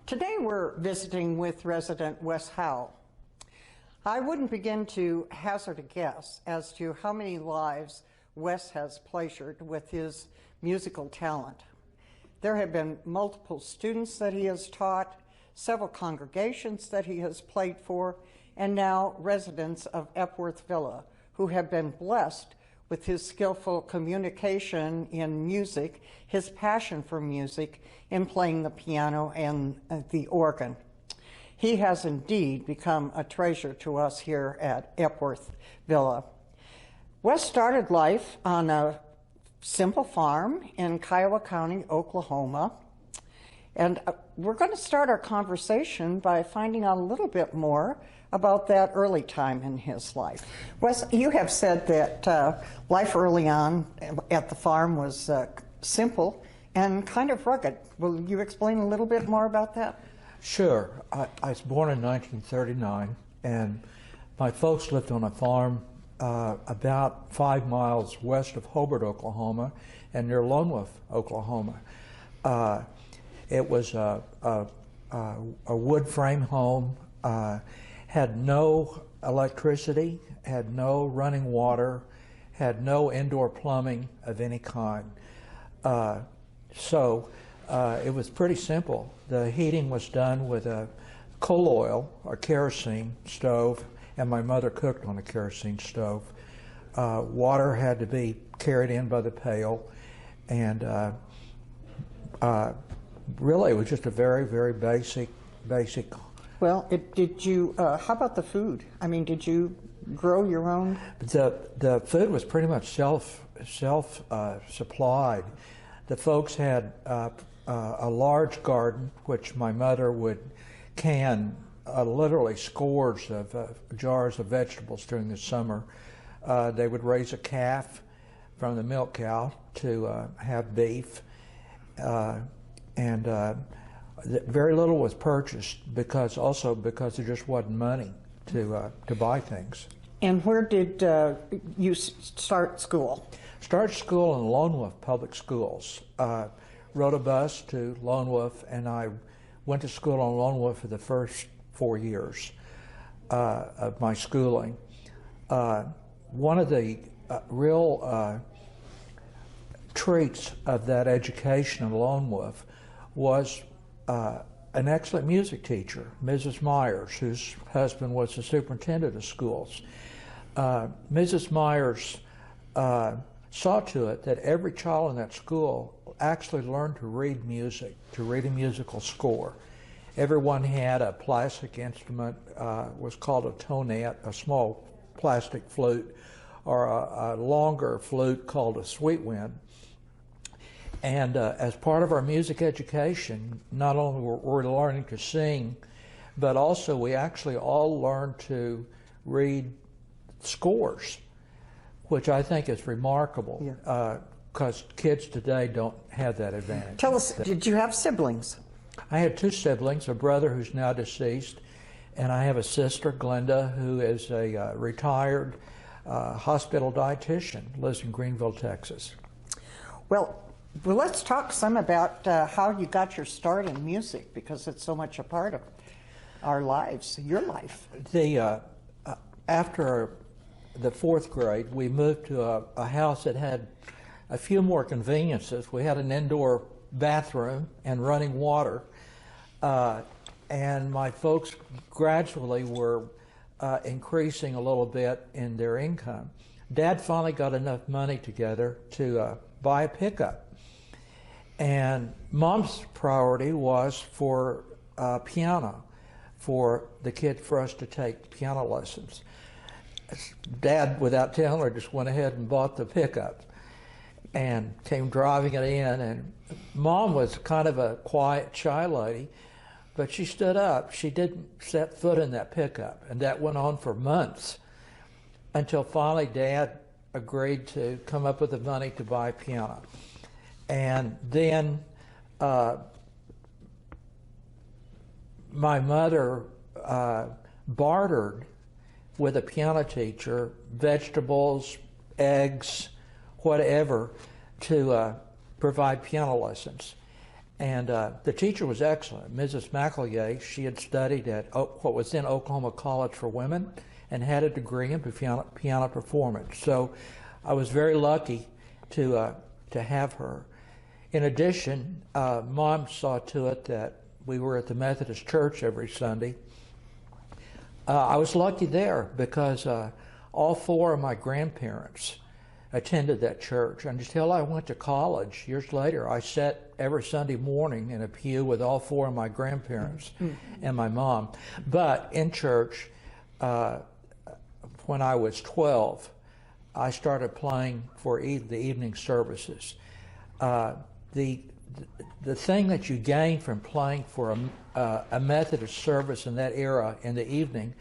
Today we're visiting with resident Wes Howl. I wouldn't begin to hazard a guess as to how many lives Wes has pleasured with his musical talent. There have been multiple students that he has taught, several congregations that he has played for, and now residents of Epworth Villa who have been blessed with his skillful communication in music, his passion for music, in playing the piano and the organ. He has indeed become a treasure to us here at Epworth Villa. Wes started life on a simple farm in Kiowa County, Oklahoma. And we're going to start our conversation by finding out a little bit more about that early time in his life. Wes, you have said that life early on at the farm was simple and kind of rugged. Will you explain a little bit more about that? Sure. I was born in 1939, and my folks lived on a farm about 5 miles west of Hobart, Oklahoma, and near Lone Wolf, Oklahoma. It was a wood frame home, had no electricity, had no running water, had no indoor plumbing of any kind. So it was pretty simple. The heating was done with a coal oil or kerosene stove, and my mother cooked on a kerosene stove. Water had to be carried in by the pail, and really, it was just a very, very basic. Well, did you? How about the food? I mean, did you grow your own? The food was pretty much self supplied. The folks had a large garden, which my mother would can literally scores of jars of vegetables during the summer. They would raise a calf from the milk cow to have beef. And very little was purchased because there just wasn't money to buy things. And where did you start school? Started school in Lone Wolf Public Schools. Rode a bus to Lone Wolf, and I went to school on Lone Wolf for the first 4 years of my schooling. One of the real treats of that education in Lone Wolf was an excellent music teacher, Mrs. Myers, whose husband was the superintendent of schools. Mrs. Myers saw to it that every child in that school actually learned to read music, to read a musical score. Everyone had a plastic instrument, was called a tonet, a small plastic flute, or a longer flute called a sweet wind. And as part of our music education, not only were we learning to sing, but also we actually all learned to read scores, which I think is remarkable, because kids today don't have that advantage. Tell us, did you have siblings? I had 2 siblings, a brother who's now deceased, and I have a sister, Glenda, who is a retired hospital dietitian, lives in Greenville, Texas. Well, let's talk some about how you got your start in music, because it's so much a part of our lives, your life. After the 4th grade, we moved to a house that had a few more conveniences. We had an indoor bathroom and running water, and my folks gradually were increasing a little bit in their income. Dad finally got enough money together to buy a pickup. And Mom's priority was for piano, for us to take piano lessons. Dad, without telling her, just went ahead and bought the pickup and came driving it in. And Mom was kind of a quiet, shy lady, but she stood up. She didn't set foot in that pickup, and that went on for months until finally Dad agreed to come up with the money to buy a piano. And then my mother bartered with a piano teacher vegetables, eggs, whatever, to provide piano lessons. And the teacher was excellent. Mrs. McEllier, she had studied at what was then Oklahoma College for Women and had a degree in piano performance. So I was very lucky to have her. In addition, Mom saw to it that we were at the Methodist Church every Sunday. I was lucky there because all four of my grandparents attended that church. Until I went to college, years later, I sat every Sunday morning in a pew with all four of my grandparents and my mom. But in church, when I was 12, I started playing for the evening services. The thing that you gain from playing for a Methodist service in that era in the evening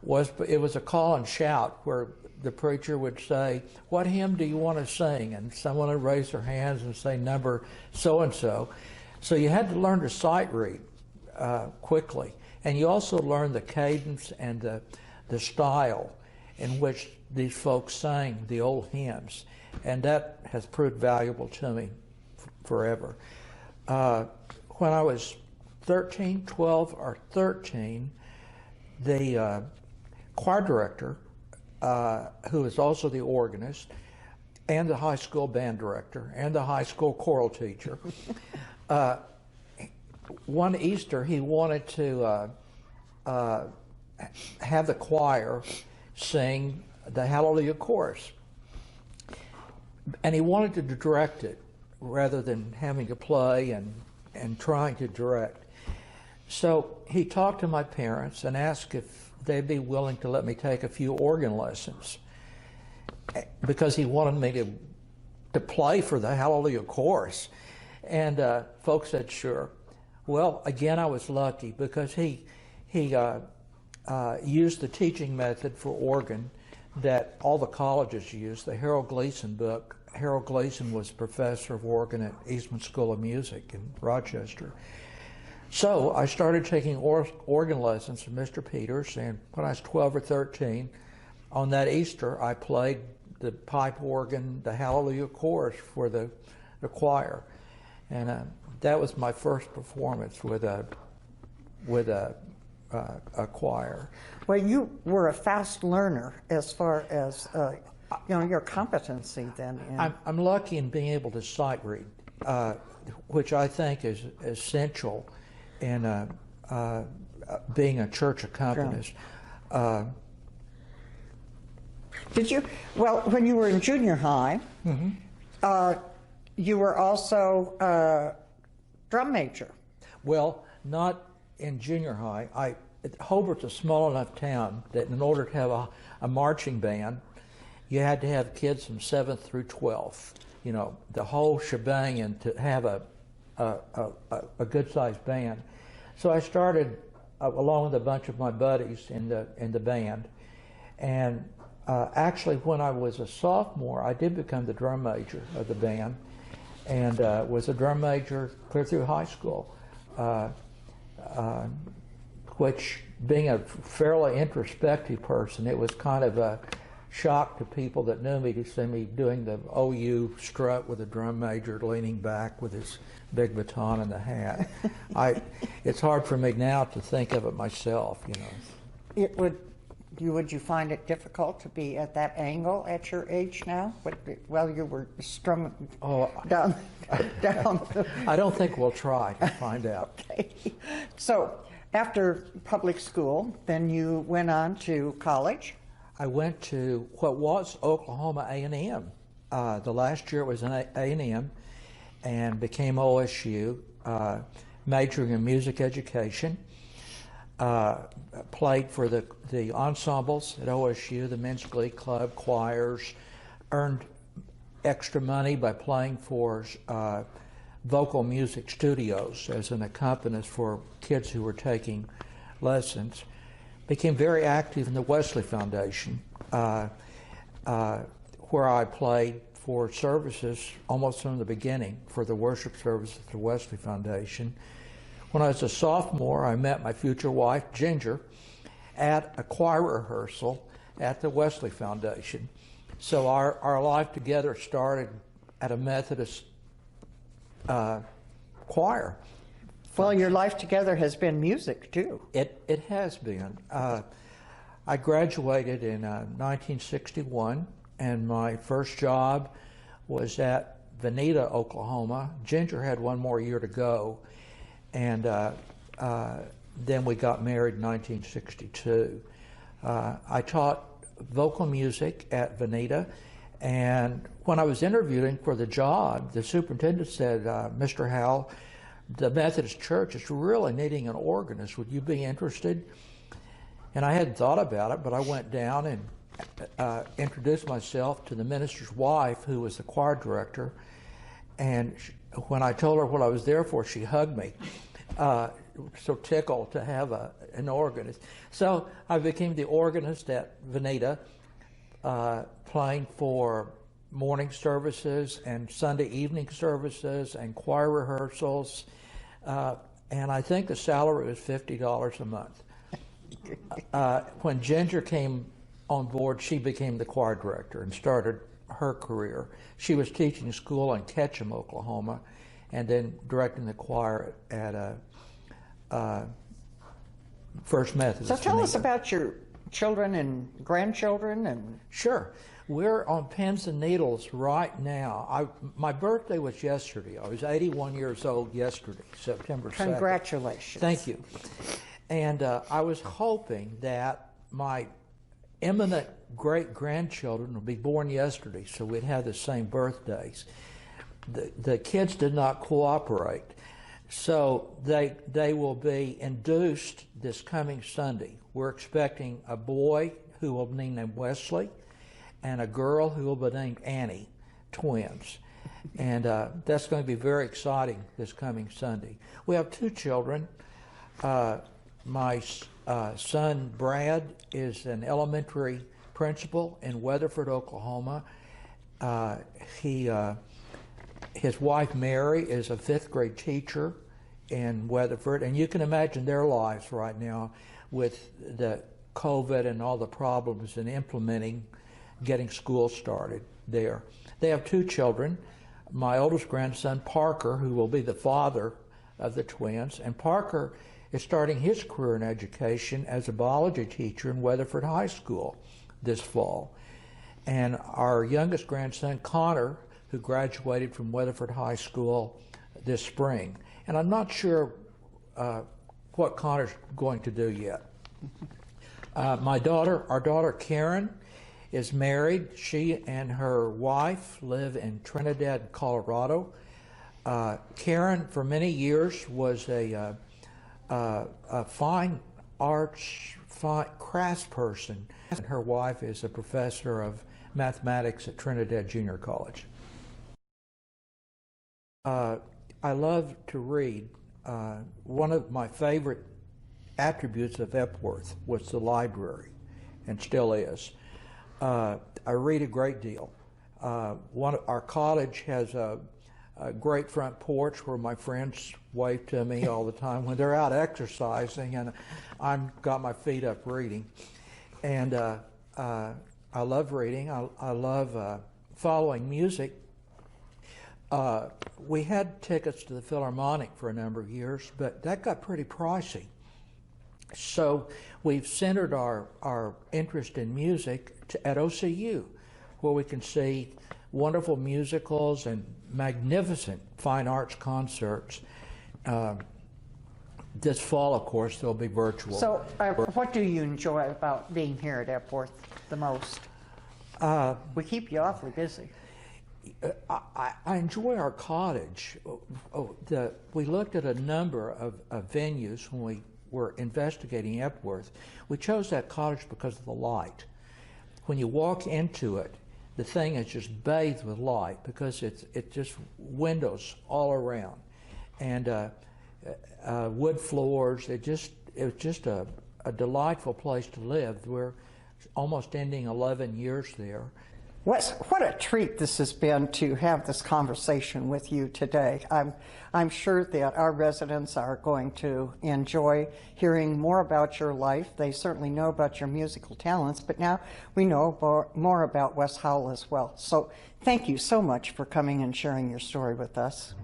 was a call and shout where the preacher would say, "What hymn do you want to sing?" And someone would raise their hands and say number so-and-so. So you had to learn to sight read quickly. And you also learned the cadence and the style in which these folks sang the old hymns. And that has proved valuable to me forever. When I was 12 or 13, the choir director, who is also the organist, and the high school band director, and the high school choral teacher, one Easter he wanted to have the choir sing the Hallelujah chorus. And he wanted to direct it rather than having to play and trying to direct. So he talked to my parents and asked if they'd be willing to let me take a few organ lessons because he wanted me to play for the Hallelujah chorus. And folks said, sure. Well, again, I was lucky because he used the teaching method for organ that all the colleges use, the Harold Gleason book. Harold Gleason was professor of organ at Eastman School of Music in Rochester. So I started taking organ lessons from Mr. Peters, and when I was 12 or 13, on that Easter, I played the pipe organ, the Hallelujah chorus for the choir. And that was my first performance with a choir. Well, you were a fast learner as far as your competency then. I'm lucky in being able to sight read, which I think is essential in being a church accompanist. Sure. Did you? Well, when you were in junior high, you were also a drum major. Well, not in junior high. Hobart's a small enough town that in order to have a marching band, you had to have kids from 7th through 12th, the whole shebang, and to have a good-sized band. So I started along with a bunch of my buddies in the band, and actually when I was a sophomore, I did become the drum major of the band, and was a drum major clear through high school. Which, being a fairly introspective person, it was kind of a shock to people that knew me to see me doing the OU strut with a drum major leaning back with his big baton and the hat. It's hard for me now to think of it myself, Would you find it difficult to be at that angle at your age now? While you were strung down. I don't think we'll try to find out. Okay. So after public school, then you went on to college? I went to what was Oklahoma A&M. The last year it was an A&M, and became OSU, majoring in music education. Played for the ensembles at OSU, the Men's Glee Club, choirs, earned extra money by playing for vocal music studios as an accompanist for kids who were taking lessons. Became very active in the Wesley Foundation, where I played for services almost from the beginning for the worship services at the Wesley Foundation. When I was a sophomore, I met my future wife, Ginger, at a choir rehearsal at the Wesley Foundation. So our life together started at a Methodist choir. Well, your life together has been music, too. It has been. I graduated in 1961, and my first job was at Veneta, Oklahoma. Ginger had one more year to go, and then we got married in 1962. I taught vocal music at Veneta, and when I was interviewing for the job, the superintendent said, Mr. Howl, the Methodist Church is really needing an organist. Would you be interested? And I hadn't thought about it, but I went down and introduced myself to the minister's wife, who was the choir director. And when I told her what I was there for, she hugged me. So tickled to have an organist. So I became the organist at Veneta, playing for morning services and Sunday evening services and choir rehearsals. And I think the salary was $50 a month. When Ginger came on board, she became the choir director and started her career. She was teaching school in Ketchum, Oklahoma, and then directing the choir at First Methodist. So tell us about your children and grandchildren. And Sure. We're on pins and needles right now. My birthday was yesterday. I was 81 years old yesterday, September 2nd. Congratulations. Thank you. And I was hoping that my imminent great-grandchildren would be born yesterday, so we'd have the same birthdays. The kids did not cooperate, so they will be induced this coming Sunday. We're expecting a boy who will be named Wesley and a girl who will be named Annie, twins. And that's going to be very exciting this coming Sunday. We have two children. My son, Brad, is an elementary principal in Weatherford, Oklahoma. His wife, Mary, is a fifth grade teacher in Weatherford. And you can imagine their lives right now with the COVID and all the problems in implementing, getting school started there. They have two children. My oldest grandson, Parker, who will be the father of the twins, and Parker is starting his career in education as a biology teacher in Weatherford High School this fall. And our youngest grandson, Connor, who graduated from Weatherford High School this spring. And I'm not sure what Connor's going to do yet. Our daughter Karen, is married. She and her wife live in Trinidad, Colorado. Karen, for many years, was a fine arts, crafts person. And her wife is a professor of mathematics at Trinidad Junior College. I love to read. One of my favorite attributes of Epworth was the library, and still is. I read a great deal. Our cottage has a great front porch where my friends wave to me all the time when they're out exercising, and I've got my feet up reading. And I love reading. I love following music. We had tickets to the Philharmonic for a number of years, but that got pretty pricey. So we've centered our interest in music at OCU, where we can see wonderful musicals and magnificent fine arts concerts. This fall, of course, they'll be virtual. So what do you enjoy about being here at Epworth the most? We keep you awfully busy. I enjoy our cottage. We looked at a number of venues when we were investigating Epworth. We chose that cottage because of the light. When you walk into it, the thing is just bathed with light because it's just windows all around, and wood floors. It was just a delightful place to live. We're almost ending 11 years there. Wes, what a treat this has been to have this conversation with you today. I'm sure that our residents are going to enjoy hearing more about your life. They certainly know about your musical talents, but now we know more about Wes Howl as well. So thank you so much for coming and sharing your story with us.